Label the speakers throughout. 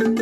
Speaker 1: People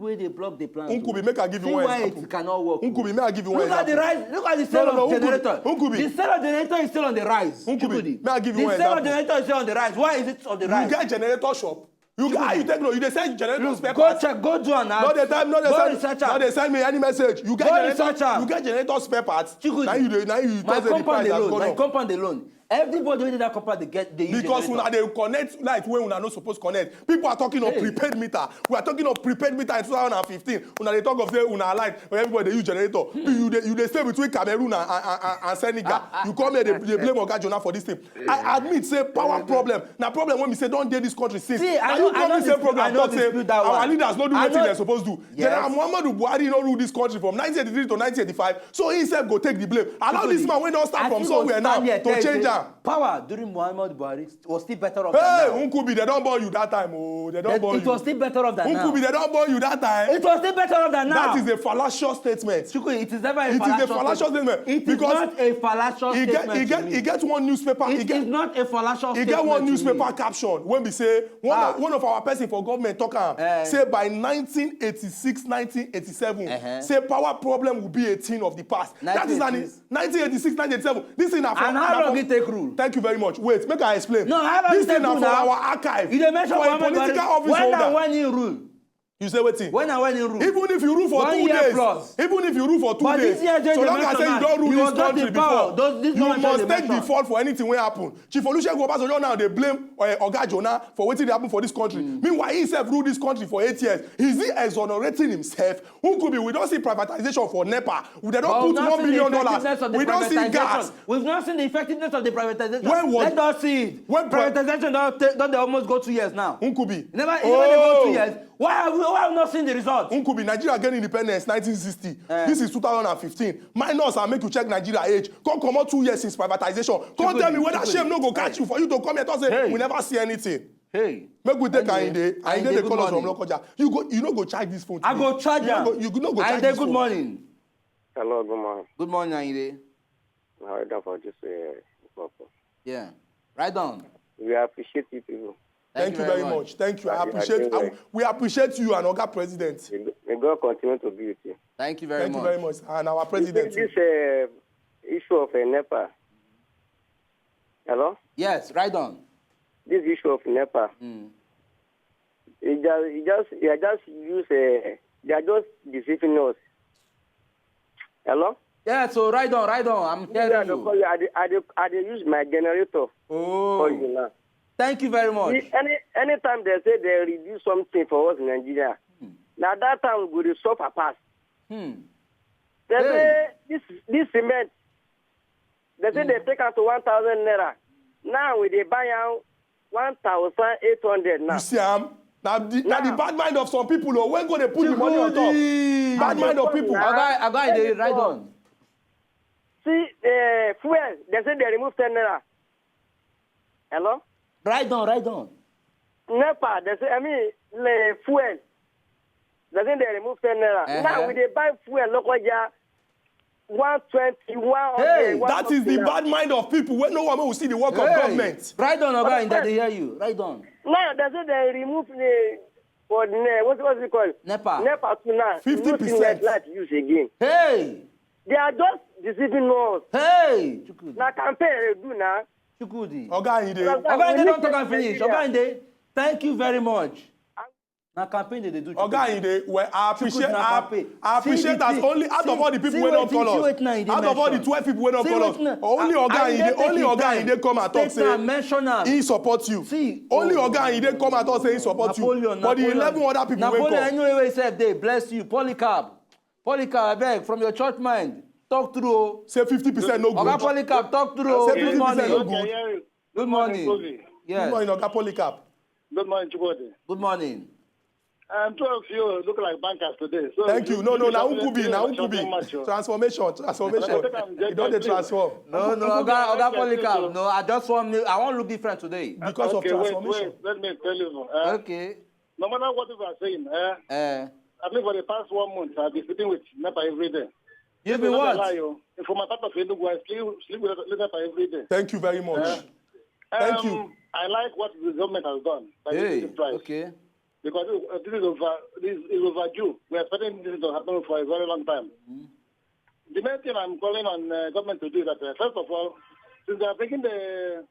Speaker 1: where they block the plan.
Speaker 2: Unkubi, make I give you one example.
Speaker 1: It cannot work.
Speaker 2: Unkubi, make I give you one example.
Speaker 1: Look at the rise. Look at the sale of generator.
Speaker 2: Unkubi.
Speaker 1: The sale of generator is still on the rise.
Speaker 2: Unkubi, may I give you one example.
Speaker 1: The sale of generator is still on the rise. Why is it on the rise?
Speaker 2: You get generator shop. You take no. You dey sell generator spare
Speaker 1: go
Speaker 2: parts.
Speaker 1: Check. Go do an app.
Speaker 2: Not the time.
Speaker 1: Not
Speaker 2: they send me any message. You get
Speaker 1: go
Speaker 2: generator. You get generator spare parts. Now you
Speaker 1: my compound alone. My compound alone. Everybody in that compound they use
Speaker 2: because
Speaker 1: generator.
Speaker 2: they connect light when we are not supposed to connect. People are talking of prepaid meter. We are talking of prepaid meter in 2015. They talk of say light when everybody they use generator. You they stay between Cameroon and Senegal. You come here they blame Oga Jonah for this thing. I admit say power problem. Now problem when we say don't date this country since.
Speaker 1: See, I
Speaker 2: you come
Speaker 1: know
Speaker 2: program talk say our leaders not do what they're supposed to do.
Speaker 1: Yes.
Speaker 2: Muhammadu Buhari not rule this country from 1983 to 1985. So he himself go take the blame. Allow this man when don't start from somewhere now to change that.
Speaker 1: Power during Muhammad Buhari was still better off
Speaker 2: than
Speaker 1: now.
Speaker 2: Unkubi, they don't born you that time. Oh, they don't born you.
Speaker 1: It was still better off than now.
Speaker 2: Unkubi, they don't born you that time.
Speaker 1: It was still better off than now.
Speaker 2: That is a fallacious statement.
Speaker 1: Chuku, it is never a fallacious statement. It is not a fallacious statement.
Speaker 2: He gets one newspaper.
Speaker 1: It is not a fallacious statement.
Speaker 2: He get one newspaper caption when we say one of our person for government talk say by 1986, 1987, say power problem will be a thing of the past. That is 1986, 1987. This thing.
Speaker 1: And how long it take rule?
Speaker 2: Thank you very much. Wait, make I explain.
Speaker 1: No, how long
Speaker 2: this
Speaker 1: it take
Speaker 2: thing
Speaker 1: rule
Speaker 2: now? For
Speaker 1: now?
Speaker 2: our archive.
Speaker 1: You mention
Speaker 2: for a political office holder.
Speaker 1: When you rule?
Speaker 2: You say waiting.
Speaker 1: When you rule?
Speaker 2: Even if you rule for 2 days.
Speaker 1: Plus.
Speaker 2: Even if you rule for 2
Speaker 1: but
Speaker 2: days. So long as you don't rule this country before, you must take the fault for anything when happen. Chief Olusegun Obasanjo now they blame Oga Jonah for what happened for this country. Meanwhile, he himself ruled this country for 8 years. Is he exonerating himself? Who could be? We don't see privatization for NEPA. They don't put $1 million. We don't see gas.
Speaker 1: We've not seen the effectiveness of the privatization.
Speaker 2: Let
Speaker 1: us see it.
Speaker 2: When
Speaker 1: privatization don't they almost go 2 years now?
Speaker 2: Unkubi.
Speaker 1: Never they go 2 years. Why have we not seen the results?
Speaker 2: Unkubi, Nigeria gained independence 1960. This is 2015. Minus and make you check Nigeria age. Come out 2 years since privatization. Come tell me whether shame no go catch you for you to come here and say we never see anything.
Speaker 1: Hey.
Speaker 2: Make we take Ainde the colors from Lokoja. You no go charge this phone.
Speaker 1: I go charge you.
Speaker 2: You no go charge this phone.
Speaker 1: Good morning.
Speaker 3: Hello, good morning.
Speaker 1: Good morning, Ainde.
Speaker 3: How are you for this purpose?
Speaker 1: Yeah. Right on.
Speaker 3: We appreciate you people.
Speaker 2: Thank you very much. Thank you. We appreciate you and Oga President.
Speaker 3: May God continue to be with you.
Speaker 1: Thank you very much.
Speaker 2: Thank you very much. And our President.
Speaker 3: This issue of NEPA. Hello?
Speaker 1: Yes, right on.
Speaker 3: This issue of NEPA. They are just deceiving us. Hello?
Speaker 1: Yeah, so right on. I'm hearing you.
Speaker 3: I use my generator. For you now.
Speaker 1: Thank you very much.
Speaker 3: Anytime they say they reduce something for us in Nigeria, now that time we will suffer past. They say this cement, they say they take out to 1,000 naira. Now they buy out 1,800 now.
Speaker 2: You see, now the bad mind of some people, when go they put the money on top? Bad mind of people.
Speaker 1: I got it right on.
Speaker 3: See, fuel, they say they remove 10 naira. Hello?
Speaker 1: Right on.
Speaker 3: NEPA, they say, fuel. They say they remove 10 naira. Now, when they buy fuel, local 120, 100.
Speaker 2: Hey, that is the bad mind of people when no one will see the work of government.
Speaker 1: Right on, Oga, that they hear you. Right on.
Speaker 3: Now, they say they remove what's it called?
Speaker 1: NEPA.
Speaker 3: NEPA to now.
Speaker 2: 50%.
Speaker 3: Like use again.
Speaker 1: Hey!
Speaker 3: They are just deceiving us.
Speaker 1: Hey!
Speaker 3: Now, campaign they do now.
Speaker 1: Chukudi.
Speaker 2: Oga Inde,
Speaker 1: don't talk and finish. Oga Inde, thank you very much. Now campaign they do.
Speaker 2: Oga Inde, well, I appreciate that only out of all the people who don't call us, out of all the 12 people who don't call us, only Oga Inde come and talk say he supports you. Only Oga Inde come and talk say he supports you. But the 11 other people wake up.
Speaker 1: Napoleon anyway said they bless you. Polycarp, I beg from your church mind. Talk through.
Speaker 2: Say 50% no good.
Speaker 1: Oga Polycarp, talk through.
Speaker 2: Say 50% no good.
Speaker 1: Good morning. Yes.
Speaker 2: Good morning, Oga Polycarp.
Speaker 4: Good morning, Chibodi.
Speaker 1: Good morning.
Speaker 4: 2 of you look like bankers today. So
Speaker 2: thank you. No, now Unkubi. Transformation. You don't transform.
Speaker 1: No, Oga Polycarp. No, I want to look different today.
Speaker 2: Because of transformation.
Speaker 4: Wait, let me tell you.
Speaker 1: Okay.
Speaker 4: No matter what you are saying, I think for the past 1 month, I've been sitting with NEPA every day.
Speaker 1: You've been what?
Speaker 4: For my part of Enugu, I sleep with NEPA every day.
Speaker 2: Thank you very much. Thank you.
Speaker 4: I like what the government has done by the price.
Speaker 1: Okay.
Speaker 4: Because this is overdue. We are expecting this to happen for a very long time. The main thing I'm calling on government to do is that, first of all, since they are bringing the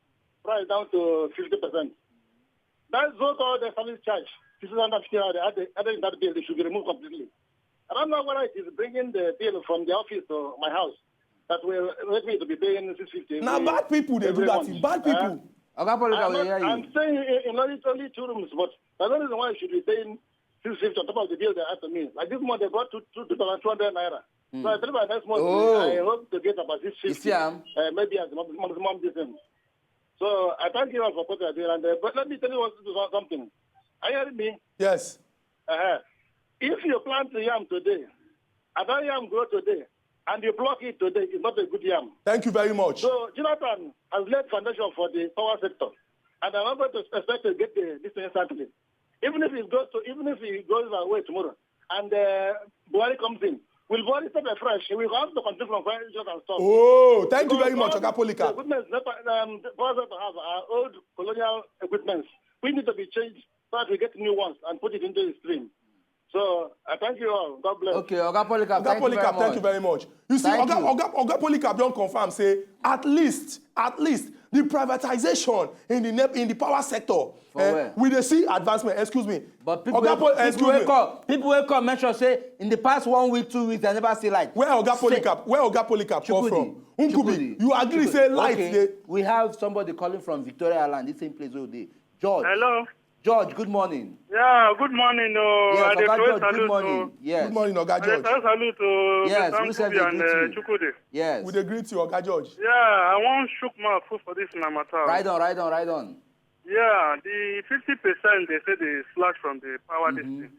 Speaker 4: price down to 50%, that's so-called the service charge. This is under that bill. They should be removed completely. I don't know whether it is bringing the bill from the office to my house that will let me to be paying 650.
Speaker 2: Now, bad people, they do that. Bad people.
Speaker 4: I'm saying in only 2 rooms, but there's no reason why I should be paying 650 on top of the bill they have to me. Like this month, they got 2,200 naira. So I believe by next month, I hope to get about 650, maybe as maximum distance. So I thank you all for putting that there. But let me tell you something. Are you hearing me?
Speaker 2: Yes.
Speaker 4: If you plant the yam today, and that yam grow today, and you block it today, it's not a good yam.
Speaker 2: Thank you very much.
Speaker 4: So Jonathan has laid foundation for the power sector, and I'm not going to expect to get this thing instantly. Even if it goes away tomorrow, and Buhari comes in, will Buhari start afresh? We will have to continue from financial and stuff.
Speaker 2: Oh, thank you very much, Oga Polycarp.
Speaker 4: The equipment power sector have our old colonial equipment. We need to be changed so that we get new ones and put it into the stream. So I thank you all. God bless.
Speaker 1: Okay, Oga Polycarp,
Speaker 2: thank you very much. You see, Oga Polycarp don't confirm, say, at least, the privatization in the power sector, we dey see advancement, excuse me.
Speaker 1: But people will come mention, say, in the past 1 week, 2 weeks, they never see light.
Speaker 2: Where Oga Polycarp come from? Nkubi, you agree, say light.
Speaker 1: Okay. We have somebody calling from Victoria Island, the same place all day. George.
Speaker 5: Hello.
Speaker 1: George, good morning.
Speaker 5: Yeah, good morning.
Speaker 1: Yes, Oga George, good morning. Yes.
Speaker 2: Good morning, Oga George.
Speaker 5: Salute to Nkubi and Chukwudi.
Speaker 1: Yes.
Speaker 2: We greet you, Oga George.
Speaker 5: Yeah, I want shook my foot for this matter.
Speaker 1: Right on.
Speaker 5: Yeah, the 50% they say they slash from the power district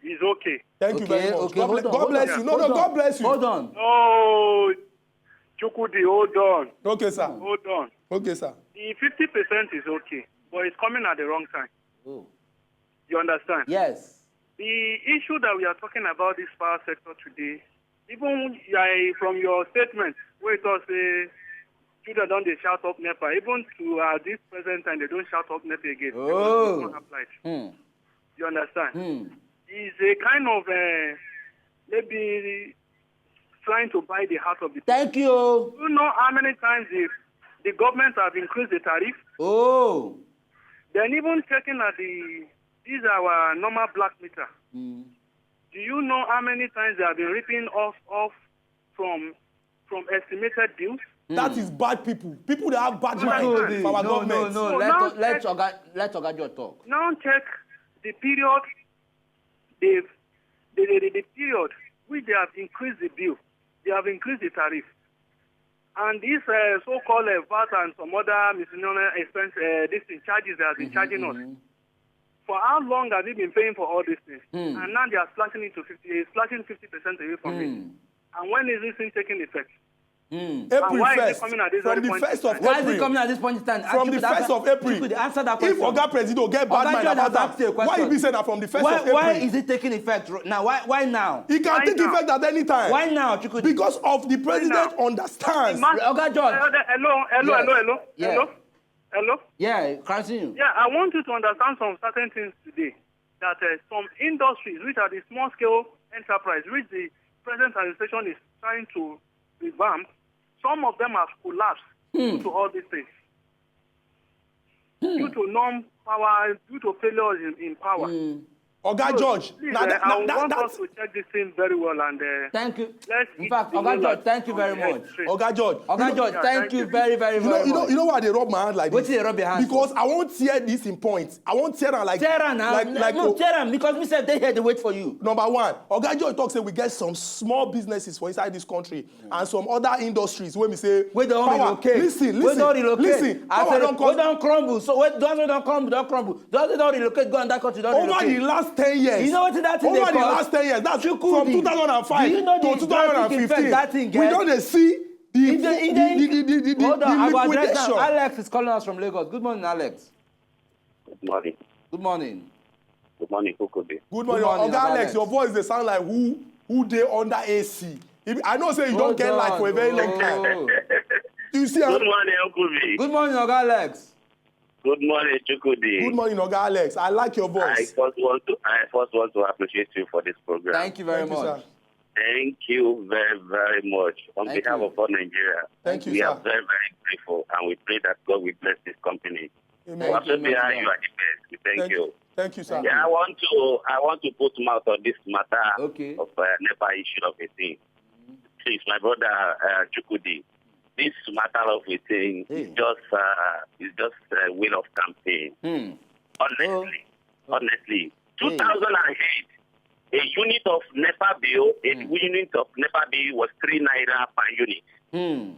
Speaker 5: is okay.
Speaker 2: Thank you very much.
Speaker 1: Okay,
Speaker 2: God bless you. No, God bless you.
Speaker 1: Hold on.
Speaker 5: Oh, Chukwudi, hold on.
Speaker 2: Okay, sir.
Speaker 5: Hold on.
Speaker 2: Okay, sir.
Speaker 5: The 50% is okay, but it's coming at the wrong time.
Speaker 1: Oh.
Speaker 5: You understand?
Speaker 1: Yes.
Speaker 5: The issue that we are talking about this power sector today, even from your statement, where it was children don't they shout up NEPA, even to this present time, they don't shout up NEPA again.
Speaker 1: Oh.
Speaker 5: It's not applied. You understand? It's a kind of maybe trying to buy the heart of the people.
Speaker 1: Thank you.
Speaker 5: You know how many times the government have increased the tariff?
Speaker 1: Oh.
Speaker 5: Then even checking at these are our normal black meter. Do you know how many times they have been ripping off from estimated bills?
Speaker 2: That is bad people. People that have bad minds for our government.
Speaker 1: No. Let Oga George talk.
Speaker 5: Now check the period. The period which they have increased the bill. They have increased the tariff. And this so-called VAT and some other miscellaneous expense, charges they have been charging us. For how long have we been paying for all these things? And now they are slashing 50% away from it. And when is this thing taking effect?
Speaker 2: April 1st. From the 1st of April.
Speaker 1: Why is it coming at this point in time?
Speaker 2: From the 1st of April.
Speaker 1: Answer that question.
Speaker 2: If Oga President get bad mind about that, why you be saying that from the 1st of April?
Speaker 1: Why is it taking effect now? Why now?
Speaker 2: It can take effect at any time.
Speaker 1: Why now, Chukudi?
Speaker 2: Because of the president understands.
Speaker 1: Oga George.
Speaker 5: Hello?
Speaker 1: Yeah, continue.
Speaker 5: Yeah, I want you to understand some certain things today. That some industries, which are the small-scale enterprise, which the present administration is trying to revamp, some of them have collapsed due to all these things. Due to non-power, due to failures in power.
Speaker 2: Oga George,
Speaker 5: please, I want us to check this thing very well and
Speaker 1: thank you. In fact, Oga George, thank you very much.
Speaker 2: Oga George,
Speaker 1: thank you very much.
Speaker 2: You know why they rub my hand like this?
Speaker 1: What they rub your hand?
Speaker 2: Because I won't tear this in points. I won't tear them like
Speaker 1: tear them now. Tear them because we said they had to wait for you.
Speaker 2: Number one, Oga George talks say we get some small businesses for inside this country and some other industries when we say
Speaker 1: we don't relocate.
Speaker 2: Listen. Power
Speaker 1: don't crumble. So those don't crumble. Those don't relocate. Go in that country.
Speaker 2: Over the last 10 years.
Speaker 1: You know what that thing
Speaker 2: over the last 10 years, that's from 2005 to 2015.
Speaker 1: That thing
Speaker 2: we don't see the liquidation.
Speaker 1: Alex is calling us from Lagos. Good morning, Alex.
Speaker 6: Good morning.
Speaker 1: Good morning.
Speaker 6: Good morning, Kokode.
Speaker 2: Good morning, Oga Alex. Your voice they sound like who they under AC I know say you don't get light for a very long time. You see,
Speaker 6: Good morning, Uncle V.
Speaker 1: Good morning, Oga Alex.
Speaker 6: Good morning, Chukudi.
Speaker 2: Good morning, Oga Alex. I like your voice.
Speaker 6: I first want to appreciate you for this program.
Speaker 1: Thank you very much.
Speaker 2: Sir.
Speaker 6: Thank you very, very much. On
Speaker 1: Thank
Speaker 6: behalf
Speaker 1: you.
Speaker 6: of all Nigeria,
Speaker 2: Thank you,
Speaker 6: we
Speaker 2: sir.
Speaker 6: are very, very grateful, and we pray that God will bless this company.
Speaker 2: Amen.
Speaker 1: Thank you,
Speaker 6: Wazobia, you
Speaker 1: Mr.
Speaker 6: are the best. We thank you.
Speaker 2: Thank you, sir.
Speaker 6: Yeah, I want to put mouth on this matter
Speaker 1: Okay.
Speaker 6: of NEPA issue of a thing. Please, my brother Chukudi, this matter of a thing is just a will of campaign. Honestly, 2008, a unit of NEPA bill, was 3 naira per unit. And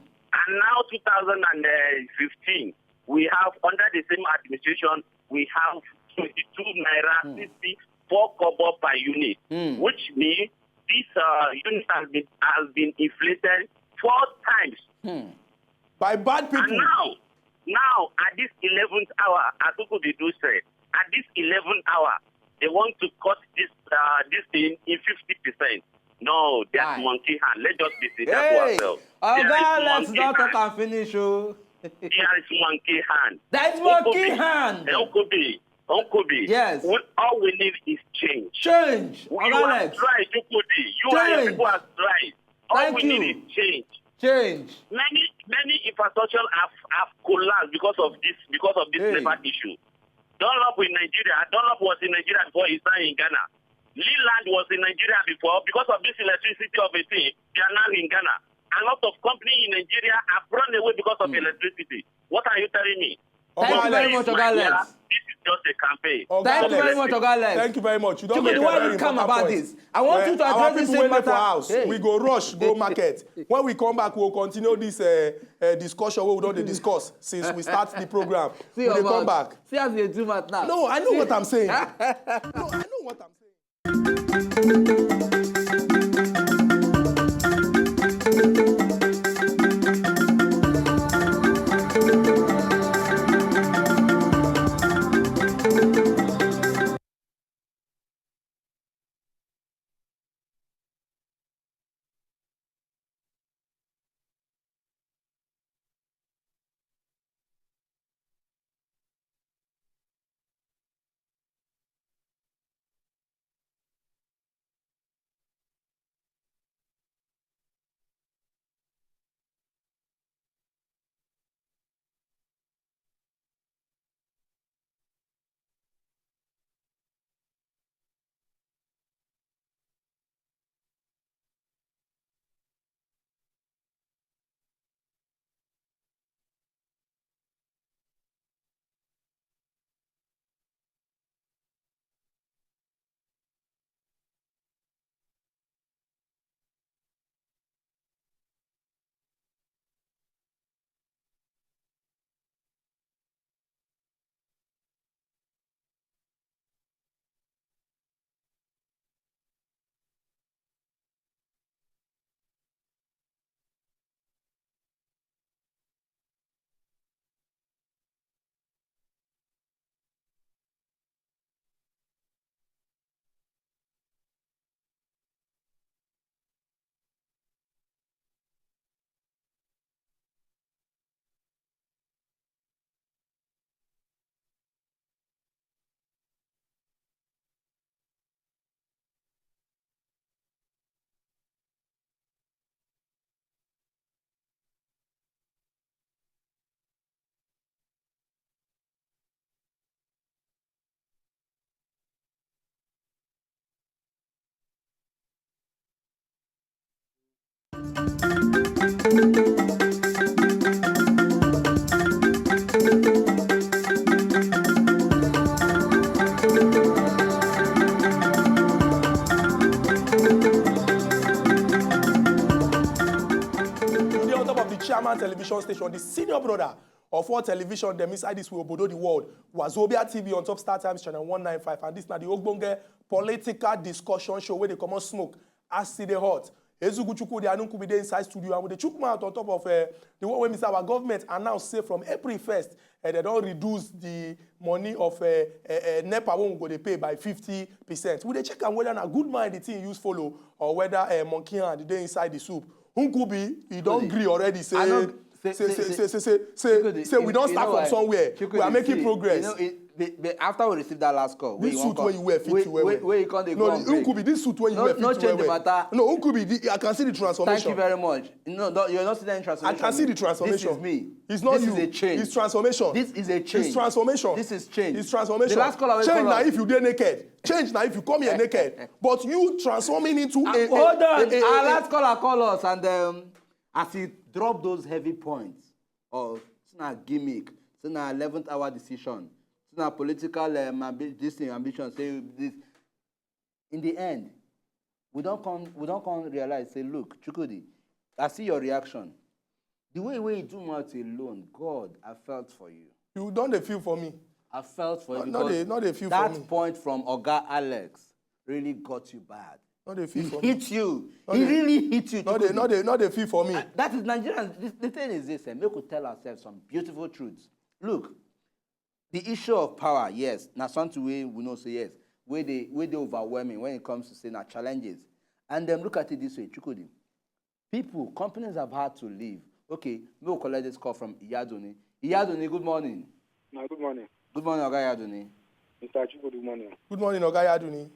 Speaker 6: now 2015, we have, under the same administration, we have 22 naira 64 kobo per unit, which means this unit has been inflated 4 times.
Speaker 2: By bad people.
Speaker 6: And now at this 11th hour, as Ukubidu said, at this 11th hour, they want to cut this thing in 50%. No, that's monkey hand. Let's just be sincere to ourselves.
Speaker 1: Oga, let's not talk and finish.
Speaker 6: There is monkey hand.
Speaker 1: That's monkey hand.
Speaker 6: Uncle B.
Speaker 1: Yes.
Speaker 6: All we need is change.
Speaker 1: Change.
Speaker 6: You
Speaker 1: Oga
Speaker 6: are
Speaker 1: Alex.
Speaker 6: right, Ukudi. You and your people are right. All we need is change.
Speaker 1: Change.
Speaker 6: Many infrastructure have collapsed because of this NEPA issue. Dunlop in Nigeria. Dunlop was in Nigeria before he started in Ghana. Leland was in Nigeria before. Because of this electricity of a thing, they are now in Ghana. A lot of companies in Nigeria have run away because of electricity. What are you telling me?
Speaker 1: Thank you very much, Oga Alex.
Speaker 6: This is just a campaign.
Speaker 1: Thank you very much, Oga Alex.
Speaker 2: Thank you very much. You don't make a
Speaker 1: why
Speaker 2: very
Speaker 1: you come
Speaker 2: important
Speaker 1: about
Speaker 2: point.
Speaker 1: this? I want you to address this same matter.
Speaker 2: For house. We go rush, go market. When we come back, we'll continue this discussion where we don't discuss since we start the program.
Speaker 1: See
Speaker 2: we come back.
Speaker 1: See how they do that now.
Speaker 2: No, I know what I'm saying. Chairman television station, the senior brother of all television, them inside this will obodo the world. Wazobia TV on Top Star Times channel 195, and this now the Ogbonge political discussion show where they come on smoke as see the hot. Ezugu Chukwu, they are not be inside studio, and with the Chukwu out on top of the one when our government announced, say from April 1st, they don't reduce the money of NEPA when we go they pay by 50%. We they check and whether a good mind the thing use follow or whether monkey hand they inside the soup. Who could be? He don't agree already. Say we don't start from somewhere. We are making progress.
Speaker 1: After we received that last call,
Speaker 2: this suit when you wear fit to wear.
Speaker 1: Where you can't go.
Speaker 2: No, it could be this suit when you wear fit to wear.
Speaker 1: No change the matter.
Speaker 2: No, it could be. I can see the transformation.
Speaker 1: Thank you very much. No, you're not seeing any transformation.
Speaker 2: I can see the transformation.
Speaker 1: This is me.
Speaker 2: It's not
Speaker 1: this
Speaker 2: you.
Speaker 1: This is a change.
Speaker 2: It's transformation.
Speaker 1: This is a change.
Speaker 2: It's transformation.
Speaker 1: This is change.
Speaker 2: It's transformation.
Speaker 1: The last call I
Speaker 2: change now if you dare naked. Change now if you come here naked. But you transforming into a
Speaker 1: hold on. Our last caller call us and as he drop those heavy points of it's not a gimmick, it's not 11th hour decision. It's not political ambition. Say this. In the end, we don't come realize. Say, look, Chukudi, I see your reaction. The way you do much alone, God, I felt for you.
Speaker 2: You don't feel for me.
Speaker 1: I felt for you
Speaker 2: because not a feel
Speaker 1: that
Speaker 2: for me.
Speaker 1: point from Oga Alex really got you bad.
Speaker 2: Not a feel for
Speaker 1: me. He hit you. He really hit you.
Speaker 2: Not a feel for me.
Speaker 1: That is Nigerians. The thing is this, we could tell ourselves some beautiful truths. Look. The issue of power, yes. Now something we know say yes. Where they overwhelming when it comes to saying challenges. And then look at it this way, Chukudi. Companies have had to leave. Okay, we'll collect this call from Iyaduni. Iyaduni, good morning.
Speaker 7: No, good morning.
Speaker 1: Good morning, Oga Iyaduni.
Speaker 7: Mr. Chukwu, good morning.
Speaker 2: Good morning, Oga Iyaduni.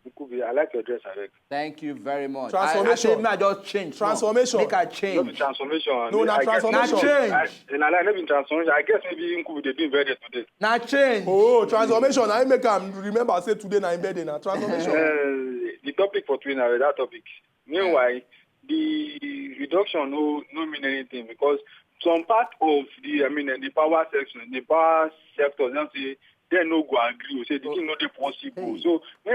Speaker 7: I like your dress, Alec.
Speaker 1: Thank you very much.
Speaker 2: Transformation.
Speaker 1: I just change.
Speaker 2: Transformation.
Speaker 1: Make a change.
Speaker 7: Not transformation.
Speaker 2: No, not transformation.
Speaker 1: Not change.
Speaker 7: Not in transformation. I guess maybe Nkubi they doing better today.
Speaker 1: Not change.
Speaker 2: Oh, transformation. I make them remember I said today na embedded na transformation.
Speaker 7: The topic for today now that topic. Meanwhile, the reduction no mean anything because some part of the power section, the power sector, they no go agree. Say the thing not possible. So we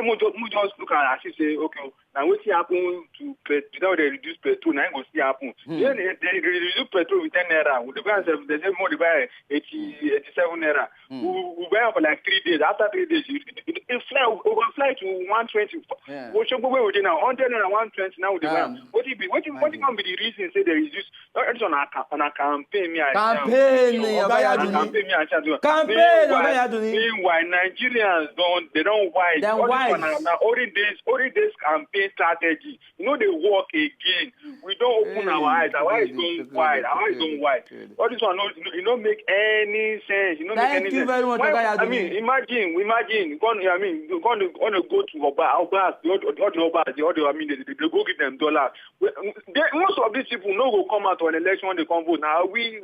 Speaker 7: just look at it and say, okay, now what happen to without they reduce petrol, now go see happen. Then they reduce petrol with 10 naira. They buy they say more they buy 87 naira. We buy for like 3 days. After 3 days, it fly to 120. What you go with now 100 naira 120 now they buy. What can be the reason say they reduce? It's on a campaign.
Speaker 1: Campaign.
Speaker 7: Meanwhile, Nigerians don't wise.
Speaker 1: They're wise.
Speaker 7: Now, already this campaign strategy. You know they work again. We don't open our eyes. Our eyes going wide. Our eyes going wide. All this one, you don't make any sense. You don't make any sense. Thank you very much. Imagine. Gonna go to Obas, the other, they go give them dollars. Most of these people no go come out to an election when they come vote. Now we.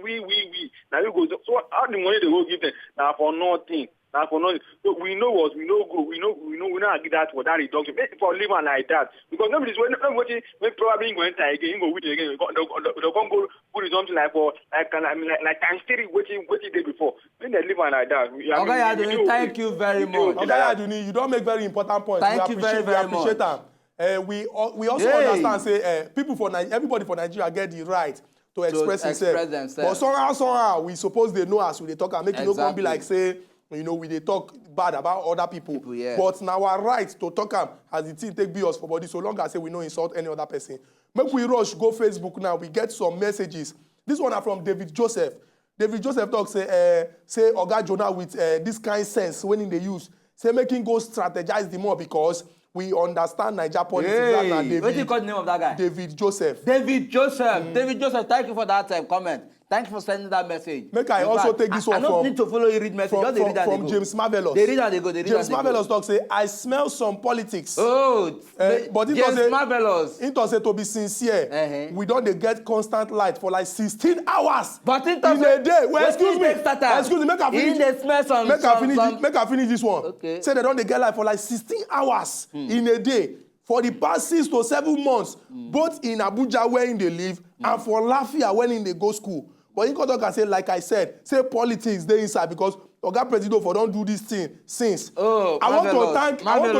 Speaker 7: Now you go. So how the money they go give them? Now for nothing. Now for nothing. So we know what we know go. We not agree that for that reduction. For living like that because nobody's when probably going to again. Go with again. They'll come go put something like times 3 what he did before. When they live like that.
Speaker 1: Okay, thank you very much.
Speaker 2: Okay, you don't make very important points.
Speaker 1: Thank you very
Speaker 2: much. We also understand say everybody for Nigeria get the right to express themselves. But somehow we suppose they know us when they talk and make it no come be like say we they talk bad about other people. But now our right to talk as the thing take be us for body so long as say we no insult any other person. Make we rush go Facebook now. We get some messages. This one are from David Joseph. David Joseph talk say Oga Jonah with this kind sense when in the use say making go strategize the more because we understand Niger politics.
Speaker 1: What do you call the name of that guy?
Speaker 2: David Joseph.
Speaker 1: David Joseph. David Joseph, thank you for that comment. Thank you for sending that message.
Speaker 2: Make I also take this one
Speaker 1: from... I don't need to follow you read message.
Speaker 2: From James Marvelous.
Speaker 1: They read and they go.
Speaker 2: James Marvelous talk say, I smell some politics.
Speaker 1: Oh,
Speaker 2: but
Speaker 1: James Marvelous.
Speaker 2: It was to be sincere. We don't get constant light for like 16 hours.
Speaker 1: But in
Speaker 2: a day. Well, excuse me, make I finish. Make I finish this one.
Speaker 1: Okay.
Speaker 2: Say they don't get light for like 16 hours in a day. For the past 6 to 7 months, both in Abuja where they live and for Lafia when they go school. But you can say, like I said, say politics they inside because Oga Presido for don't do this thing since.
Speaker 1: Oh,
Speaker 2: I want to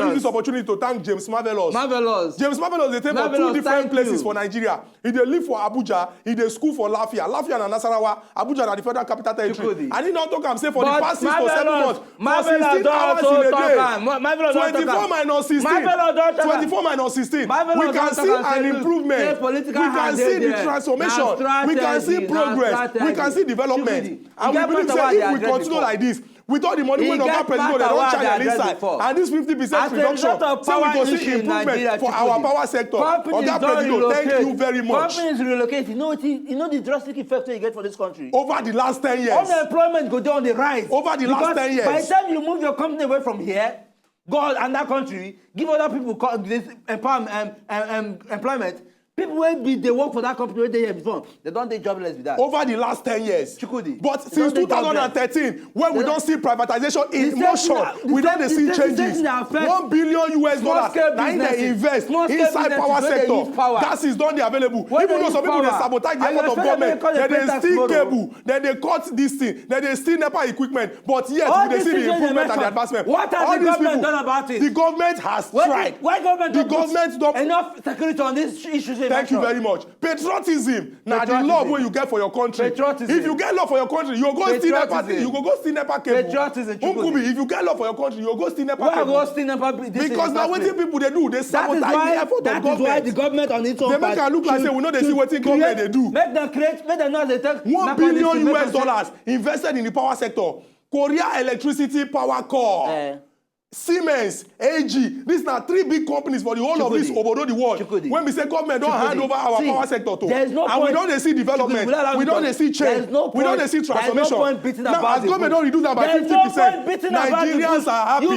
Speaker 2: use this opportunity to thank James Marvelous. James Marvelous, they take for 2 different places for Nigeria. He dey live for Abuja, he dey school for Lafia and Nasarawa, Abuja na the federal capital territory. And he now talk am say for the past 6 to 7 months, for 16 hours in a day, 24 minus 16, 24 minus 16, we can see an improvement, we can see the transformation, we can see progress, we can see development. And we believe that if we continue like this, with all the money when Oga Presido, they don't charge their inside. And this 50% reduction, so we can see improvement for our power sector. Oga Presido, thank you very much.
Speaker 1: Companies relocate. You know the drastic effect you get for this country?
Speaker 2: Over the last 10 years.
Speaker 1: Unemployment go down the rise.
Speaker 2: Over the last 10 years.
Speaker 1: By the time you move your company away from here, go and that country, give other people this employment. People when they work for that company where they here before, they don't take jobless with that.
Speaker 2: Over the last 10 years.
Speaker 1: Chukudi.
Speaker 2: But since 2013, when we don't see privatization in motion, we don't see changes. $1 billion US, they invest inside power sector. Gas is not available. Even though some people they sabotage the effort of government, then they steal cable, then they cut this thing, then they steal NEPA equipment. But yet we see the improvement and the advancement.
Speaker 1: What has the government done about it?
Speaker 2: The government has tried.
Speaker 1: Why government
Speaker 2: the government don't
Speaker 1: enough security on this issue?
Speaker 2: Thank you very much. Patriotism. Now the love where you get for your country.
Speaker 1: Patriotism.
Speaker 2: If you get love for your country, you go steal NEPA. You go steal NEPA cable.
Speaker 1: Patriotism.
Speaker 2: If you get love for your country, you go steal NEPA cable.
Speaker 1: Why go steal NEPA?
Speaker 2: Because now what people they do, they sabotage the effort of government.
Speaker 1: That is why the government on its own.
Speaker 2: They make it look like say we know they see what the government they do.
Speaker 1: Make them know they take
Speaker 2: $1 billion US invested in the power sector. Korea Electricity Power Corp. Siemens, AG, these are 3 big companies for the whole of this over the world. When we say government don't hand over our power sector to, and we don't see development, we don't see change, we don't see transformation. Now, as government don't reduce that by 50%, Nigerians are happy.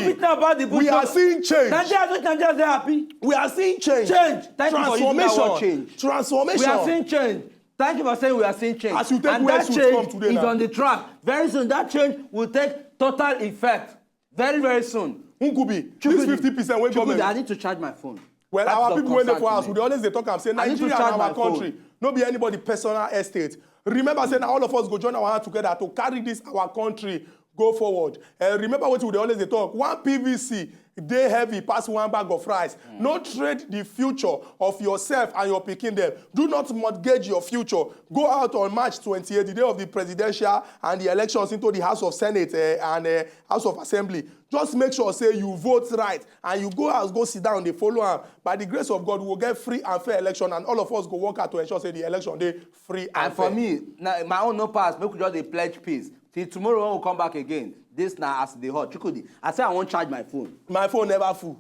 Speaker 2: We are seeing change.
Speaker 1: Nigerians are happy.
Speaker 2: We are seeing change.
Speaker 1: Transformation.
Speaker 2: Transformation.
Speaker 1: We are seeing change. Thank you for saying we are seeing change.
Speaker 2: As you take
Speaker 1: and that change is on the track. Very soon, that change will take total effect. Very, very soon.
Speaker 2: Nkubi, this 50% when government.
Speaker 1: I need to charge my phone.
Speaker 2: Well, that's our people when they for us, we always they talk and say Nigeria and our country. No be anybody personal estate. Remember saying all of us go join our hand together to carry this our country go forward. Remember what we always they talk. 1 PVC, they heavy pass 1 bag of rice. No trade the future of yourself and your pikin them. Do not mortgage your future. Go out on March 28th, the day of the presidential and the elections into the House of Senate and House of Assembly. Just make sure say you vote right and you go sit down, they follow am. By the grace of God, we will get free and fair election and all of us go work out to ensure say the election day free and fair.
Speaker 1: For me, now, my own no pass, make we just dey pledge peace. Till tomorrow when we come back again, this now as the hot. Chukudi, I say I won't charge my phone.
Speaker 2: My phone never full.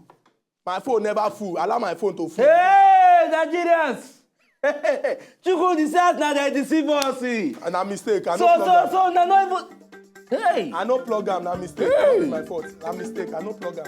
Speaker 2: My phone never full. Allow my phone to full.
Speaker 1: Hey, Nigerians! Chukudi says now they deceive us.
Speaker 2: And a mistake.
Speaker 1: So now not even. Hey!
Speaker 2: I no plug am, na mistake. Hey. My fault. Na mistake. I no plug am.